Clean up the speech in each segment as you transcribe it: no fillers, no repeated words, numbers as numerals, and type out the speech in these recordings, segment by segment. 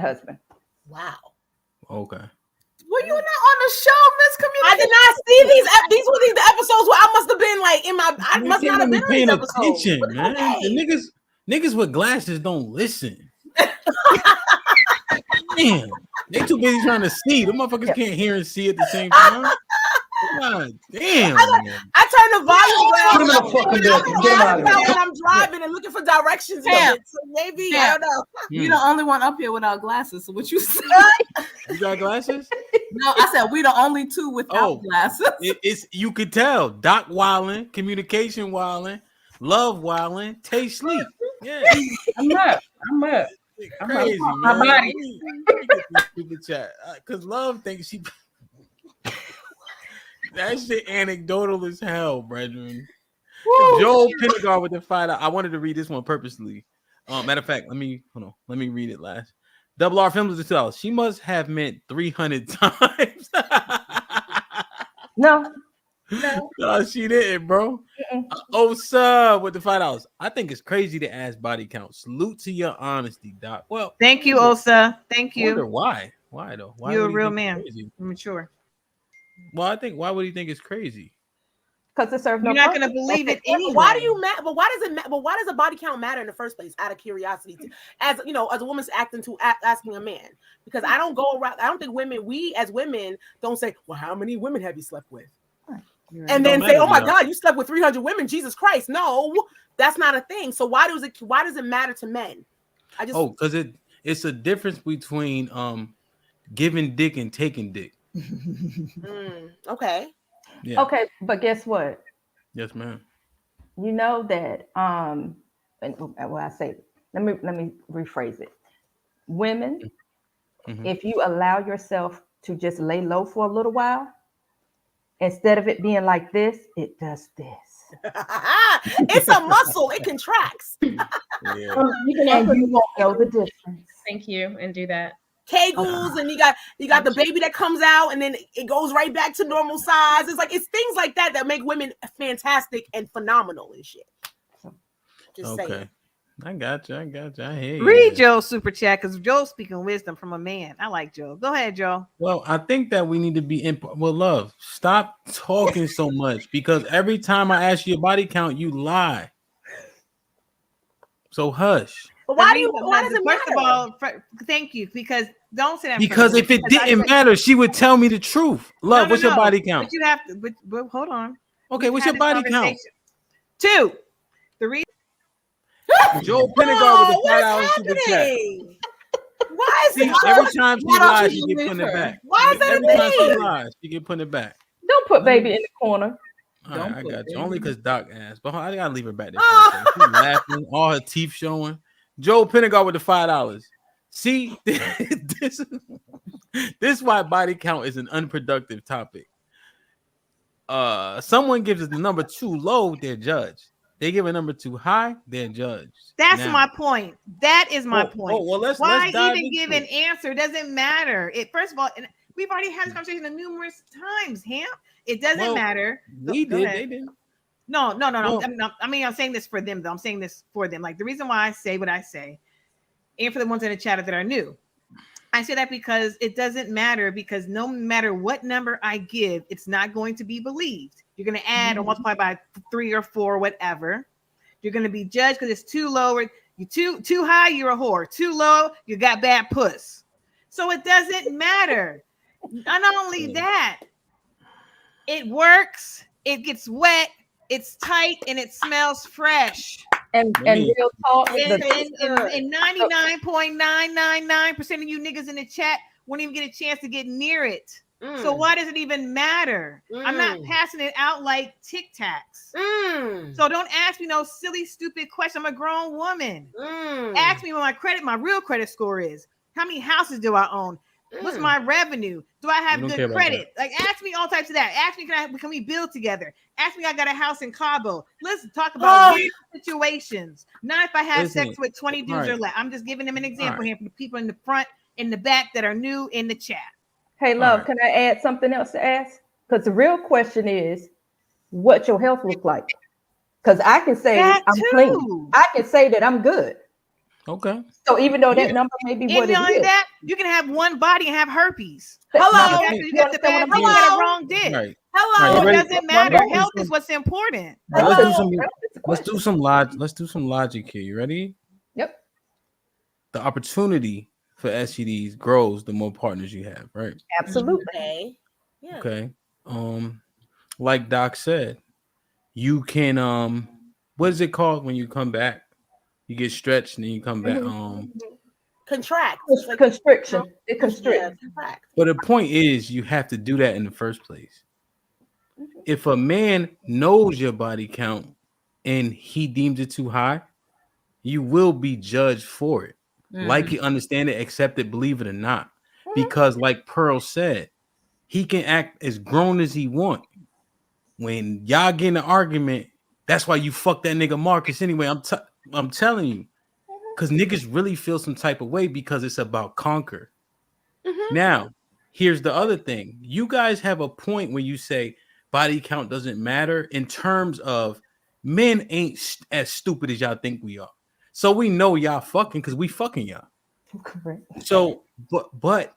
husband. Wow. Okay. Were you not on the show, Miss Community? I did not see these. These were the episodes where I must have been like in my. I must not have been on these episodes. Attention, man. The niggas with glasses don't listen. Damn, they too busy trying to see. The motherfuckers can't hear and see at the same time. God damn. I turn the volume down when I'm driving and looking for directions. So maybe I don't know. You're the only one up here without glasses. So what you said? You got glasses? No, I said we the only two without glasses. It's you could tell. Doc wildin', communication wildin', love wildin', taste sleep. Yeah, I'm up. Crazy, man. My body. Stupid chat. Cause love thinks she. That shit anecdotal as hell, brethren. Joel Penegard with the $5. I wanted to read this one purposely. Matter of fact, let me read it last. Double R Films is $2. She must have meant 300 times. No, she didn't, bro. Sub with the $5. I think it's crazy to ask body count. Salute to your honesty, Doc. Well, thank you, Osa. Thank you. Why? Why though? Why you're a real man. Mature. Well, I think why would he think it's crazy? Because it serves no. You're not going to believe it anyway. Why do you matter? But why does it matter? But why does a body count matter in the first place? Out of curiosity, as you know, as a woman's asking a man, because I don't go around. I don't think we as women don't say, "Well, how many women have you slept with?" And then say, "Oh my God, you slept with 300 women." Jesus Christ, no, that's not a thing. So why does it matter to men? Because it's a difference between giving dick and taking dick. Okay. Yeah. Okay, but guess what? Yes, ma'am. You know that I say, let me rephrase it. Women, if you allow yourself to just lay low for a little while, instead of it being like this, it does this. It's a muscle, it contracts. And you won't know the difference. Thank you, and do that. Kegels, and you got the baby that comes out and then it goes right back to normal size. It's things like that make women fantastic and phenomenal and shit. Just saying. I got you. I hear you. Read Joe's super chat because Joe's speaking wisdom from a man. I like Joe. Go ahead, Joe. Well, I think that we need to be love. Stop talking so much because every time I ask you a body count, you lie. So hush. But why does it matter? First of all, thank you, because don't say that. Because if it didn't matter, she would tell me the truth. Love, what's your body count? But you have to. But hold on. Okay, what's your body count? 2. The reason. Joe Penegard with the $5 super chat. Why is it? Every time she lies, she get putting it back. Why is that every time she lies, she get putting it back? Don't put baby in the corner. All right, I got you. Only because Doc asked, but I gotta leave her back there. She's laughing, all her teeth showing. Joe Penegard with the $5. See, this is why body count is an unproductive topic. Someone gives us the number too low, they're judged. They give a number too high, they're judged. That's my point. That is my point. Well, let's even give an answer? Doesn't matter. First of all, and we've already had this conversation numerous times, Hamp. It doesn't matter. We did. They didn't. No. I'm saying this for them, though. I'm saying this for them. Like the reason why I say what I say, and for the ones in the chat that are new, I say that because it doesn't matter. Because no matter what number I give, it's not going to be believed. You're going to add or multiply by 3 or 4, whatever. You're going to be judged because it's too low. You too high, you're a whore. Too low, you got bad puss. So it doesn't matter. Not only that, it works. It gets wet. It's tight and it smells fresh. And real talk. And 99.999% of you niggas in the chat won't even get a chance to get near it. So why does it even matter? I'm not passing it out like Tic Tacs. So don't ask me no silly, stupid question. I'm a grown woman. Ask me what my real credit score is. How many houses do I own? What's my revenue? Do I have good credit? Like, ask me all types of that. Ask me, can we build together? Ask me, I got a house in Cabo. Let's talk about real situations. Not if I have sex with 20 dudes or less. I'm just giving them an example here for the people in the front, in the back that are new in the chat. Hey, love, can I add something else to ask? Because the real question is, what your health look like? Because I can say I'm clean. I can say that I'm good. Okay. So even though that number may be And what it knowing is, that, you can have one body and have herpes. Hello. You got the bad, you got a wrong dick. Right. Hello. So it ready? doesn't matter. Well, Health is what's important. All right, Hello. let's do some logic here. You ready? Yep. The opportunity for STDs grows the more partners you have, right? Absolutely. Okay. Yeah. Okay. Like Doc said, you can what is it called when you come back? You get stretched and then you come back. Contract. Constriction. It Yeah, constricts. contract. But the point is you have to do that in the first place. If a man knows your body count and he deems it too high, you will be judged for it. Like you understand it, accept it, believe it or not. Because like Pearl said, he can act as grown as he want. When y'all get in an argument, that's why you fuck that nigga Marcus anyway. I'm telling you. Because niggas really feel some type of way because it's about conquer. Now, here's the other thing. You guys have a point where you say body count doesn't matter in terms of men ain't as stupid as y'all think we are. So we know y'all fucking because we fucking y'all. Correct. So, but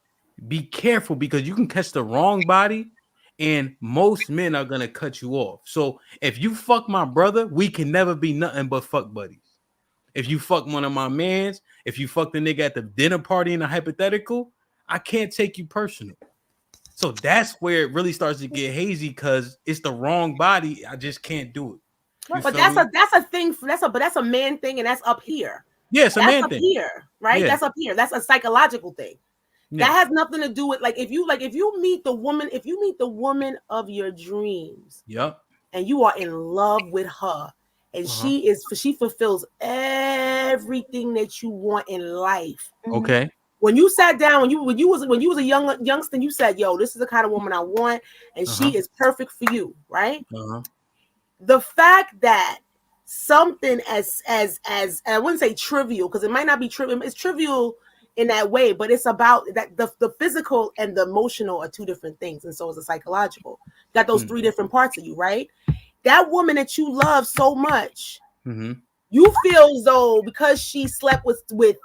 be careful because you can catch the wrong body and most men are going to cut you off. So if you fuck my brother, we can never be nothing but fuck buddies. If you fuck one of my mans, if you fuck the nigga at the dinner party in a hypothetical, I can't take you personal. So that's where it really starts to get hazy because it's the wrong body. I just can't do it. But that's a thing. That's a man thing, and that's up here. Yeah, it's a man thing. Here, right? Yeah. That's up here. That's a psychological thing. Yeah. That has nothing to do with if you meet the woman of your dreams. Yep. And you are in love with her, and she fulfills everything that you want in life. Okay. When you sat down, when you was a youngster, you said, "Yo, this is the kind of woman I want, and she is perfect for you," right? The fact that something as I wouldn't say trivial because it might not be trivial. It's trivial in that way, but it's about that the physical and the emotional are two different things, and so is the psychological. Got those three different parts of you, right? That woman that you love so much, you feel as though because she slept with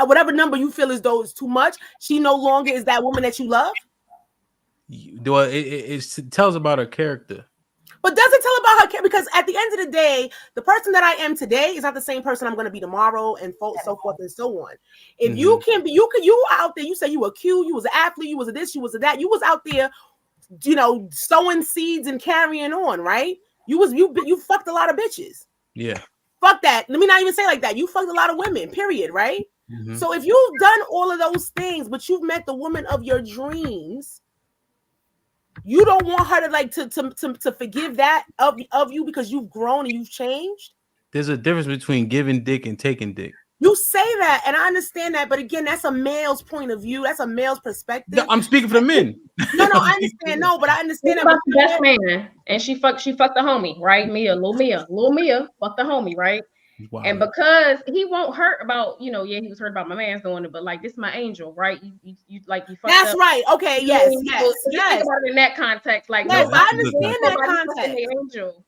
whatever number you feel as though is too much, she no longer is that woman that you love. Well, it tells about her character. But does it tell about her character? Because at the end of the day, the person that I am today is not the same person I'm going to be tomorrow, and so forth and so on. If you can be, you were out there. You say you were cute, you was an athlete, you was a this, you was a that. You was out there, sowing seeds and carrying on, right? You fucked a lot of bitches. Yeah. Fuck that. Let me not even say like that. You fucked a lot of women. Period. Right. So if you've done all of those things, but you've met the woman of your dreams, you don't want her to forgive that of you because you've grown and you've changed. There's a difference between giving dick and taking dick. You say that, and I understand that, but again, that's a male's point of view. That's a male's perspective. No, I'm speaking for the men. No, I understand. No, but I understand that. About the best man, and she fucked the homie, right? Little Mia fucked the homie, right? Wow. And because he won't hurt about, he was hurt about my man's doing it, but this is my angel, right? You fucked That's up. right. Okay, yes. Think about it in that context, yes, I understand that context. Angel.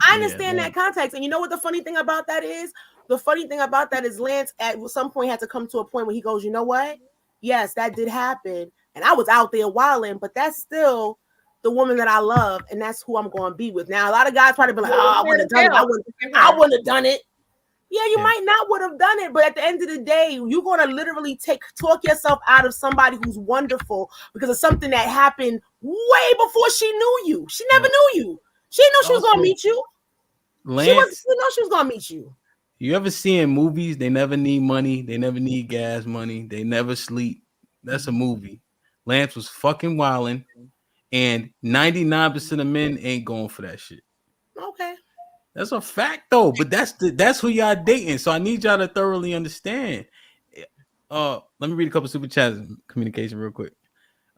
I understand that context, and you know what the funny thing about that is? The funny thing about that is Lance at some point had to come to a point where he goes, you know what? Yes, that did happen, and I was out there wilding, but that's still the woman that I love, and that's who I'm going to be with. Now, a lot of guys probably be like, "Oh, I wouldn't have done it. I wouldn't have done it." Yeah, you might not would have done it, but at the end of the day, you're going to literally talk yourself out of somebody who's wonderful because of something that happened way before she knew you. She never knew you. She didn't know she was going to meet you. Lance, she didn't know she was going to meet you. You ever see in movies, they never need money, they never need gas money, they never sleep. That's a movie. Lance was fucking wilding, and 99% of men ain't going for that shit. Okay. That's a fact though, but that's who y'all dating. So I need y'all to thoroughly understand. Let me read a couple super chats and communication real quick.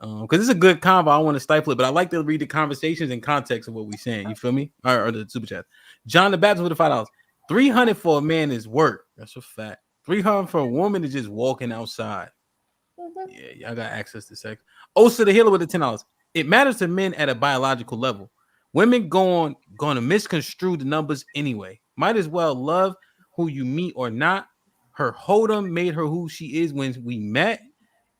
Because it's a good convo. I want to stifle it, but I like to read the conversations in context of what we're saying. You feel me? Or the super chat. John the Baptist with the $5. 300 for a man is work. That's a fact. 300 for a woman is just walking outside. Yeah, y'all got access to sex. Osa the Healer with the $10. It matters to men at a biological level. Women going to misconstrue the numbers anyway. Might as well love who you meet or not. Her hold'em made her who she is when we met.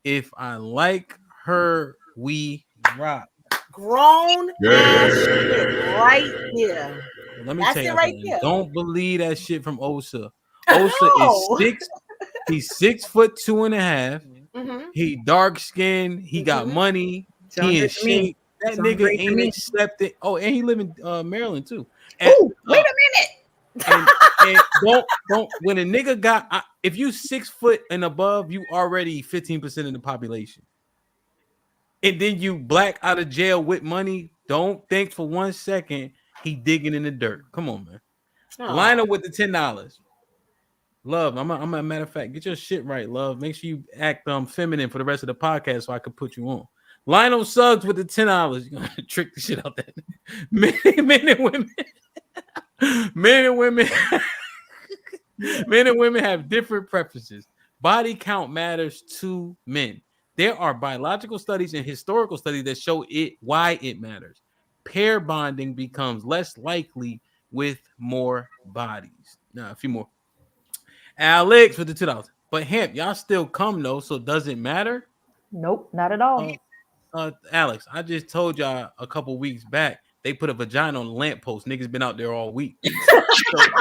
If I like her, we rock. Grown ass shit right there. Let me That's tell it you right something. there. Don't believe that shit from Osa. Osa is No. 6. He's 6'2.5". Mhm. He dark skinned. He got money. Sound He in good to me. shape. That Sound nigga great to ain't me. accepted. Oh, and he live in Maryland too. And, Oh, wait a minute. and don't when a nigga got if you 6 foot and above, you already 15% of the population. And then you black out of jail with money. Don't think for 1 second he digging in the dirt. Come on, man. Line up with the $10. Love, I'm a matter of fact, get your shit right, love. Make sure you act feminine for the rest of the podcast so I can put you on. Lionel Suggs with the $10. You're gonna trick the shit out that men and women. Men and women. Men and women have different preferences. Body count matters to men. There are biological studies and historical studies that show why it matters. Pair bonding becomes less likely with more bodies. Now, a few more. Alex with the $2. But Hemp, y'all still come though, so does it matter? Nope, not at all. Alex, I just told y'all a couple weeks back they put a vagina on the lamppost. Niggas been out there all week. So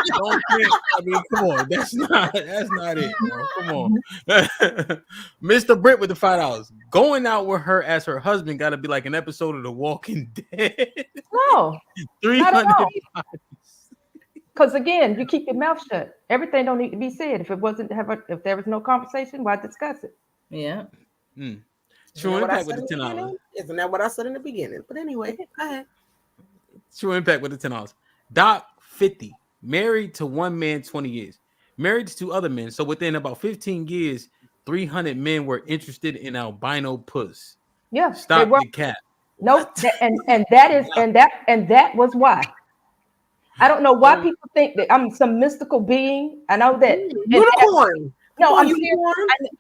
don't think, I mean, come on, that's not it, bro. Come on. Mr. Britt with the $5. Going out with her as her husband gotta be like an episode of The Walking Dead. No, 300. because again, you keep your mouth shut. Everything don't need to be said. If there was no conversation, why discuss it? Yeah. True Impact with the $10. Isn't that what I said in the beginning? But anyway, go ahead. True Impact with the $10. Doc 50. Married to one man 20 years. Married to 2 other men. So within about 15 years, 300 men were interested in albino puss. Yeah. Stop the cap. Nope. And that was why. I don't know why people think that I'm some mystical being. I know that unicorn. No, I'm serious.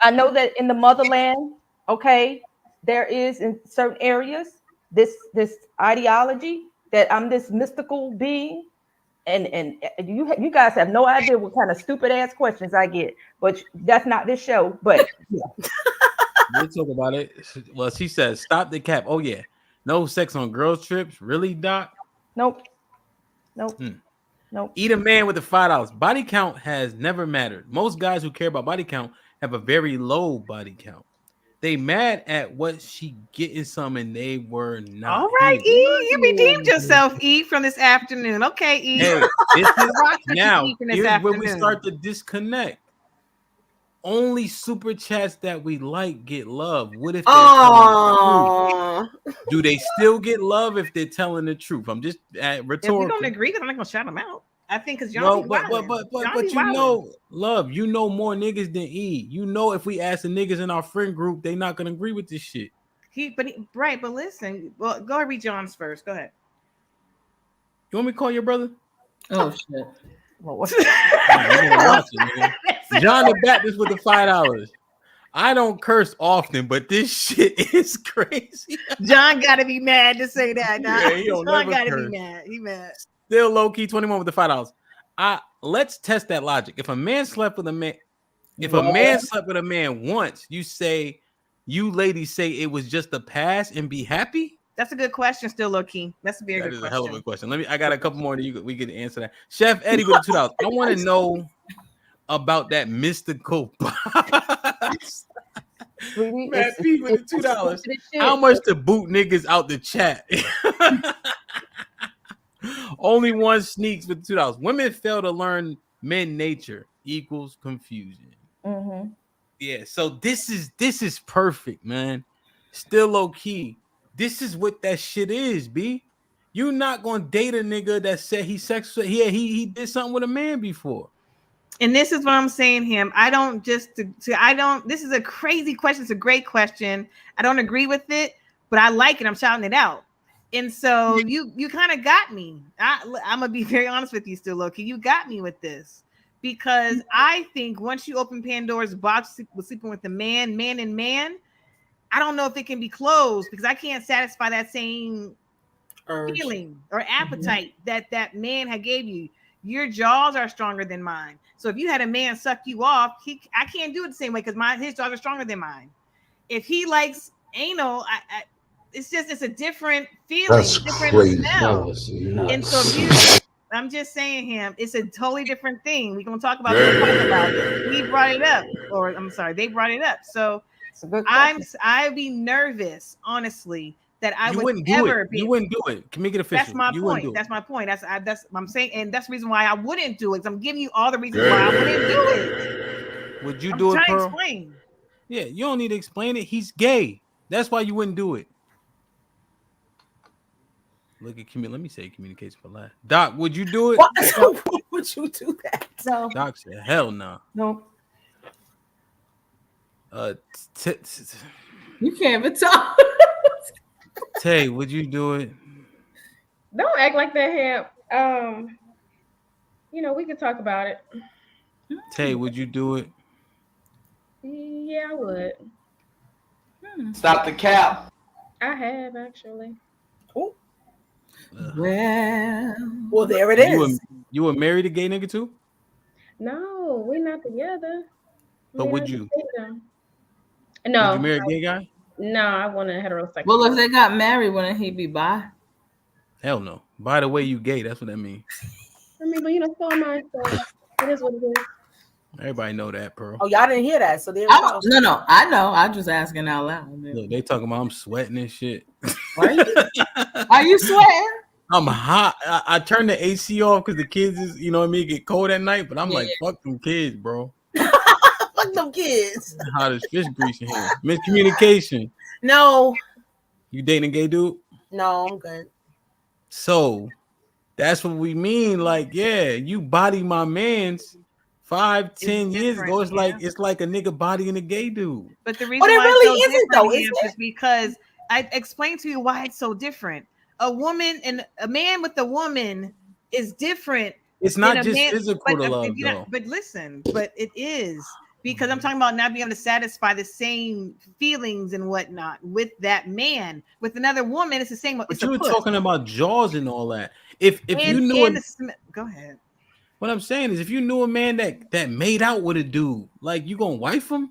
I know that in the motherland, okay, there is in certain areas this ideology that I'm this mystical being, and you guys have no idea what kind of stupid ass questions I get, but that's not this show. But yeah. We'll talk about it. Well, she says, "Stop the cap." Oh yeah, no sex on girls trips. Really, Doc? Nope. Eat a man with the $5. Body count has never mattered. Most guys who care about body count have a very low body count. They mad at what she getting some and they were not. All right, E, you redeemed yourself, E, from this afternoon. Okay, E. Hey, this is now. Here's where we start to disconnect. Only super chats that we like get love. What if they're telling the truth? Do they still get love if they're telling the truth? I'm just rhetorical. If we don't agree, then I'm not gonna shout them out. I think because y'all, but you know, love, you know more niggas than E. You know, if we ask the niggas in our friend group, they not gonna agree with this shit. But listen. Well, go ahead, read John's first. Go ahead. You want me to call your brother? Oh shit. Well, John the Baptist with the $5. I don't curse often, but this shit is crazy. John gotta be mad to say that. Nah. Yeah, John gotta be mad. He mad. Still low key 21 with the $5. Let's test that logic. If a man slept with a man, slept with a man once, you ladies say it was just a pass and be happy? That's a good question. Still low key. That's a very good question. That is a hell of a question. I got a couple more that we can answer that. Chef Eddie with the $2. I want to know about that mystical box. Matt P with the $2. How much to boot niggas out the chat? Only one sneaks with $2. Women fail to learn men nature equals confusion. Mm-hmm. Yeah, so this is perfect, man. Still low key. This is what that shit is, B. You're not gonna date a nigga that said he did something with a man before. And this is what I'm saying, him. This is a crazy question. It's a great question. I don't agree with it, but I like it. I'm shouting it out. And so you kind of got me. I'm gonna be very honest with you, still, Loki. You got me with this because I think once you open Pandora's box with sleeping with a man, I don't know if it can be closed because I can't satisfy that same feeling or appetite that man had gave you. Your jaws are stronger than mine. So if you had a man suck you off, I can't do it the same way because his jaws are stronger than mine. If he likes anal, it's a different feeling, That's different crazy. smell. That And so I'm just saying, it's a totally different thing. We're gonna talk about it. He brought it up, or I'm sorry, they brought it up. So I'd be nervous, honestly, that I wouldn't do it. You wouldn't do it. Can make it official. That's my point. That's my point. That's I'm saying, and that's the reason why I wouldn't do it. I'm giving you all the reasons why I wouldn't do it. Would you do it, Pearl? Explain. Yeah, you don't need to explain it. He's gay. That's why you wouldn't do it. Look at let me say communication for life. Doc, would you do it? What? Would you do that? No. Doc said, hell no. No. You can't even talk. Tay, would you do it? Don't act like that, Hamp. We could talk about it. Tay, would you do it? Yeah, I would. Stop the cap. I have actually. Well, there it is. You were married a gay nigga too? No, we're not together. But would you? No. Would you marry a gay guy? No, I want a heterosexual. Well, if they got married, wouldn't he be bi? Hell no. By the way, you gay. That's what that means. I mean, but so am I. So it is what it is. Everybody know that, Pearl. Oh, y'all didn't hear that, so there we go. No, I know. I'm just asking out loud. Look, they talking about I'm sweating and shit. Are you sweating? I'm hot. I turn the AC off because the kids is, get cold at night. But I'm like, fuck them kids, bro. Fuck them kids. Hot as fish grease in here. Miscommunication. No. You dating a gay dude? No, I'm good. So that's what we mean. Like, yeah, you body my man's 5-10 years ago. It's like a nigga bodying a gay dude. But the reason it why really it's so isn't though, is because I explained to you why it's so different. A woman and a man with a woman is different. It's not just physical to love, though. But listen, but it is, because I'm talking about not being able to satisfy the same feelings and whatnot with that man. With another woman, it's the same. But you were talking about jaws and all that. If you knew go ahead. What I'm saying is, if you knew a man that made out with a dude, like, you gonna wife him?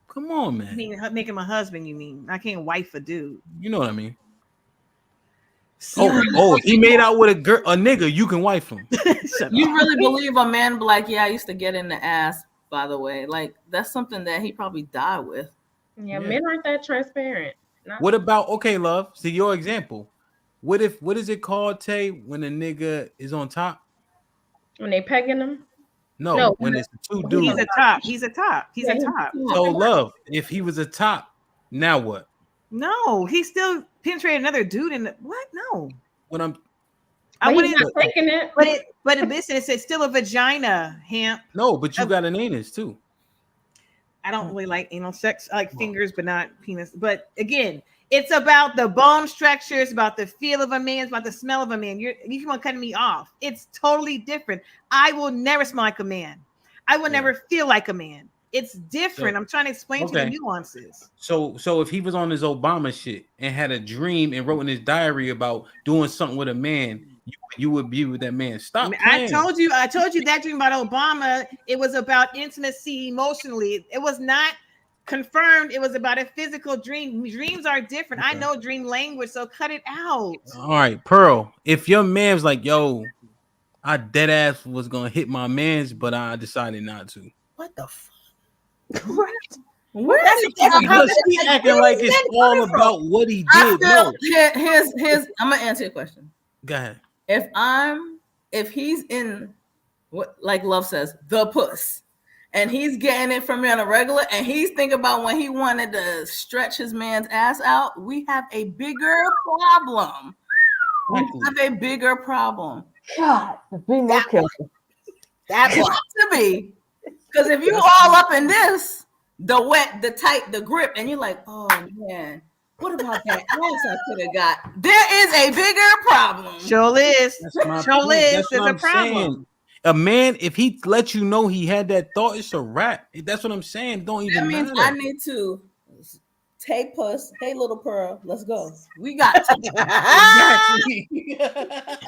Come on, man. I mean, make him a husband. You mean I can't wife a dude? You know what I mean? Oh, if he made out with a nigga, you can wife him. You really believe a man be like, yeah, I used to get in the ass, by the way. Like, that's something that he probably died with. Yeah, men aren't that transparent. What about, okay, love, see your example. What is it called, Tay, when a nigga is on top? When they pegging them? No, when it's two dudes. He's a top. So, love, if he was a top, now what? No, he still penetrated another dude in the what? No. When I wouldn't taking it. But listen, it's still a vagina, Hamp. No, but you got an anus too. I don't really like anal sex. I like fingers, but not penis. But again, it's about the bone structure. It's about the feel of a man. It's about the smell of a man. You want to cut me off. It's totally different. I will never smell like a man. I will never feel like a man. It's different. I'm trying to explain to you the nuances. So if he was on his Obama shit and had a dream and wrote in his diary about doing something with a man, you would be with that man. Stop. I told you that dream about Obama. It was about intimacy emotionally. It was not confirmed. It was about a physical dream. Dreams are different. Okay. I know dream language, so cut it out. All right, Pearl. If your man's like, yo, I dead ass was gonna hit my man's, but I decided not to. What the fuck? What? Because he acting like it's all about what he did. Here's I'm gonna answer your question. Go ahead. If he's in what, like Love says, the puss, and he's getting it from me on a regular, and he's thinking about when he wanted to stretch his man's ass out, we have a bigger problem. God, be more careful. That has to be. Because if you all up in this, the wet, the tight, the grip, and you're like, oh man, what about that ass I could have got? There is a bigger problem. Sure is. There's a problem. Saying. A man, if he lets you know he had that thought, it's a wrap. That's what I'm saying. Don't even. That means matter. I need to Hey puss, hey little pearl, let's go. We got Exactly.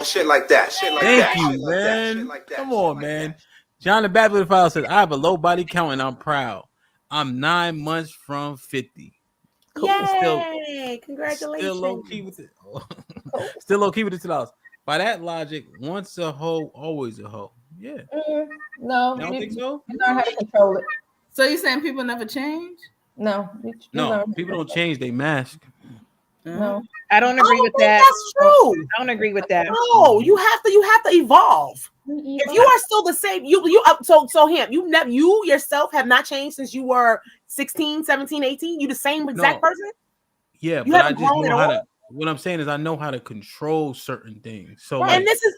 Shit like that. Shit like Thank that. you, Shit like that. man. Shit like that. Come Shit on, like man. that. John the Baptist File says, I have a low body count and I'm proud. I'm 9 months from 50. Cool. Yay! Congratulations. Still low key with it. Still low key with the $2. By that logic, once a hoe, always a hoe. Yeah. No, You don't think so? You learn how to control it. So you saying people never change? No, No, people don't change. They mask. No, I don't agree with that. That's true. I don't agree with that. No, you have to evolve. If you are still the same, so him, you yourself have not changed since you were 16, 17, 18. You the same exact person? Yeah, you but haven't I just grown know at how all? to. What I'm saying is, I know how to control certain things. So, And this is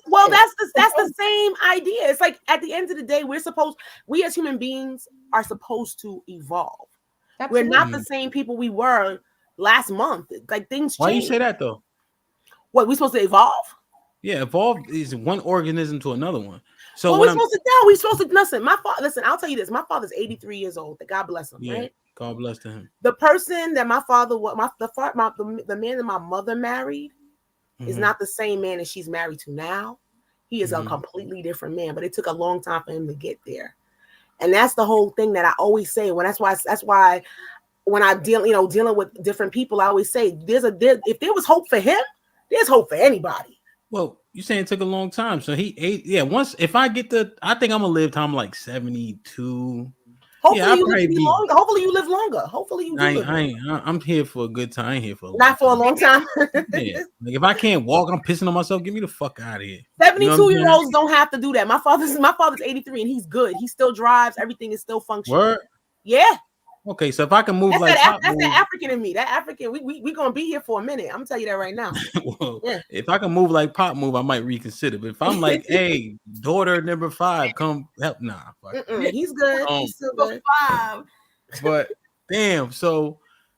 that's the same idea. It's like at the end of the day, we as human beings are supposed to evolve. Absolutely. We're not the same people we were last month. Like things change. Why you say that though? What, we supposed to evolve? Yeah, evolve is one organism to another one. So what we supposed to listen. My father, listen, I'll tell you this. My father's 83 years old. God bless him. Yeah, right? God bless him. The person that my father, the man that my mother married, is not the same man that she's married to now. He is a completely different man, but it took a long time for him to get there. And that's the whole thing that I always say. That's why when I dealing with different people, I always say if there was hope for him, there's hope for anybody. Well, you saying it took a long time. So he ate. Yeah, if I get I think I'm gonna live till I'm like 72. Hopefully you live longer. Hopefully you do. I'm here for a good time. I ain't here for a long time. Yeah. Like if I can't walk, I'm pissing on myself. Get me the fuck out of here. 72-year-olds don't have to do that. My father's 83 and he's good. He still drives. Everything is still functioning. Word? Yeah. Okay, so if I can move that's the African in me. That African, we gonna be here for a minute. I'm gonna tell you that right now. Well, if I can move like Pop move, I might reconsider. But if I'm like, hey, daughter number 5, come help. Nah, he's good. He's still good. 5. But damn,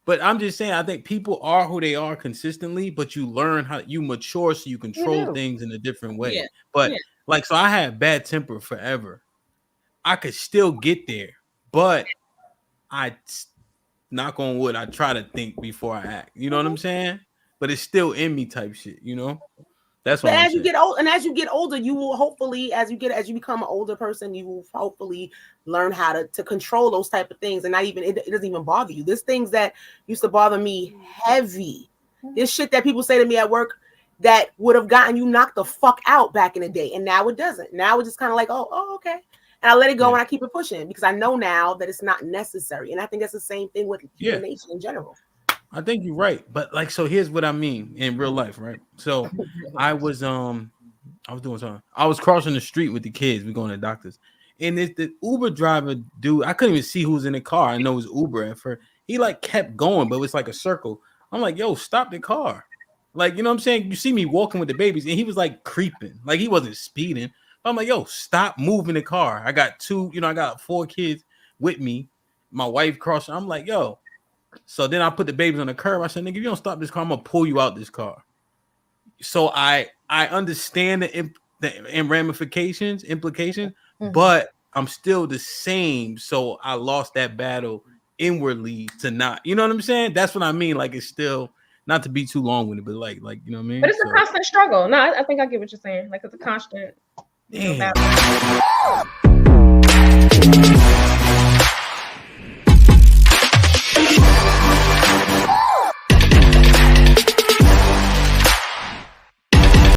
but I'm just saying, I think people are who they are consistently, but you learn how you mature so you control things in a different way. Yeah. But like, so I had bad temper forever. I could still get there, but I knock on wood, I try to think before I act. You know what I'm saying? But it's still in me type shit, you know? That's what as you get old, and as you get older, you will hopefully, as you become an older person, you will hopefully learn how to control those type of things, and it doesn't even bother you. There's things that used to bother me heavy. There's shit that people say to me at work that would have gotten you knocked the fuck out back in the day, and now it doesn't. Now it's just kind of like, oh, okay. And I let it go and I keep it pushing because I know now that it's not necessary. And I think that's the same thing with human nature in general. I think you're right. But like, so here's what I mean in real life, right? So I was doing something. I was crossing the street with the kids. We're going to the doctors. And the Uber driver dude, I couldn't even see who was in the car. I know it was Uber at first. He like kept going, but it was like a circle. I'm like, yo, stop the car. Like, you know what I'm saying? You see me walking with the babies, and he was like creeping. Like he wasn't speeding. I'm like, yo, stop moving the car. I got 4 kids with me. My wife crossing. I'm like, yo. So then I put the babies on the curb. I said, nigga, if you don't stop this car, I'm gonna pull you out this car. So I understand the ramifications, implications, but I'm still the same. So I lost that battle inwardly to not. You know what I'm saying? That's what I mean. Like it's still not to be too long with it, but like you know what I mean. But it's a constant struggle. No, I think I get what you're saying. Like it's a constant. Damn.